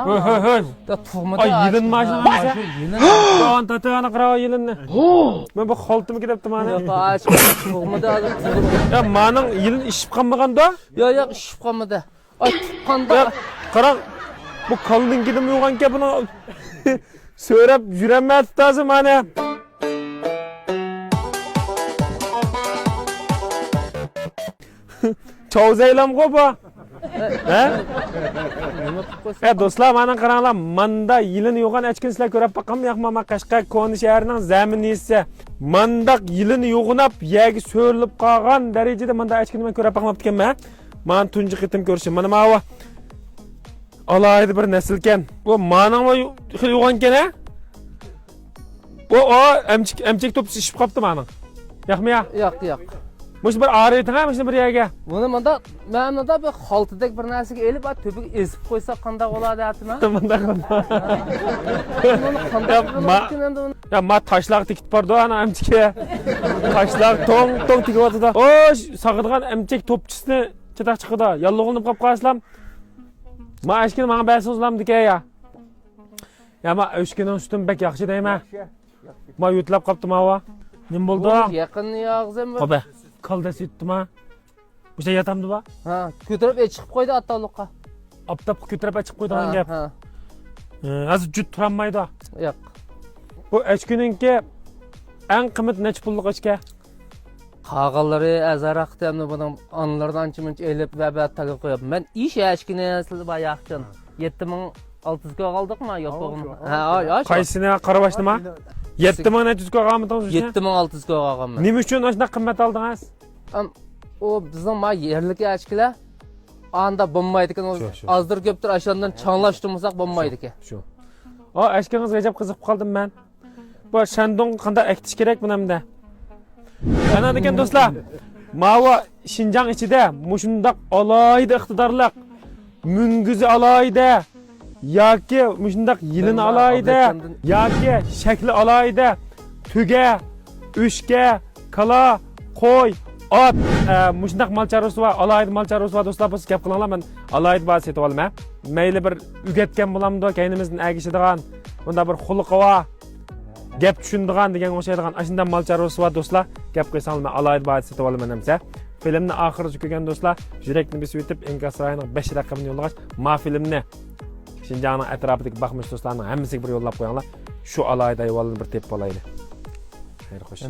Höy. Da tuğmadı. Ay yılın maşına mı? Yılın. Doğan tatığına kırağı yılını. Ben bu koltumu gidip bana. Yok aç. Tuğmadı adam. Ya manın yılın işip kalmagan da. Yok işip kalmadı. Ay tutkanda. Ya karan bu kalın gidim yoğan ki bunu söylep yüremez lazım hani. Çoğuzaylam ko bu. He? Ya dostlar bana karanlar manda yılın yoğan açkın sizler görüp bakam yakmama Kaşkay konu şehrining zemini ise mandak yılın yoğunap yegi söylüp kalgan derecede manda açkını ben görüp bakmap diken ben. Man tuncu qitim görüşüm. Mana mawa alaydı bir nesilken. Bu manama yoğanken ha? Bu o emcek top şişip kaptı manın. Yakmı ya? Yok. Muş bir ağrıytın ha? Muş bir yege? Buni manda bir xaltadek bir narsaga elib töbüge ezib qo'ysa qanday bo'ladi aytma. Manda qilma. Buni qanday bo'larkan endi uni? Ya ma taşlaq tikip bardı ana emcike. Taşlaq tong tikip atdı da. O sağıdgan emcek topçusunu çıtak çıkıda. Yallıqınıp qap qayslam. Ma aşkini bana bəlsi uzlam dike ya. Ya ma öşkinin üstün bek yaxşı deyme. Ma yutlap qaptı ma. Nim buldu? Yaqin yog'zim. Qobe. Kalda süttü ma. Bu şey yatamdı ba. Ha, ko'tarib chiqib qo'ydi ataliqqa. Aptap kötürep açıp koyduğun gap. Ha. Az cüt turanmaydı. Yo'q. Bu eşkininki en kıymet neç pulluk eşke? Qag'allari azaraq demni buni onlardan ancha-muncha elib va battaga qo'yib. Men ish yashkini sizlar bayaqcan 7600 ga qoldikmi yo'q bo'g'im. Ha, Kaysine karabaşlı ma? 7000 ne düzgü ağamıdan düşün. 7600 ga qolgan men. Nima uchun aşna qimmat aldingiz? O bizning ma yerlik yashkilar anda bo'lmaydi ekan. Azdir ko'pdir ashondan changlashtirmasak bo'lmaydi ekan. Shu. O eşkiniz g'ajab qiziqib qoldim men. Bu shandon qanday ektish kerak bunamda? Ana degan do'stlar, Mawa Şinjan ichida mushundaq alayda iqtidorliq mungizi alayda yoki mushundaq yilini alayda yoki shakli alayda tuga, ushga, kala, qo'y, ot, mushundaq malcharosi va alayda malcharosi va do'stlar biz gap qilinglar, men alayda bas etib olman. Mayli bir ugatgan bo'lamdi, kaynimizning agishadigan, bunda bir xulqi va gap tushundigan degan o'xshaydigan ashundan malcharosi va do'stlar gap qo'ysanglar men alayda bas etib olaman hamsa. Filmni oxiriga ko'rgan do'stlar, yurakni besib etib Enkasrayning 5 raqamini yo'llagach, ma filmni Şinjanning atrofidagi baxmish do'stlarning hammasiga bir yo'llab qo'yinglar. Shu alayda ayolni bir tepib olaydi. Xayr xo'sh.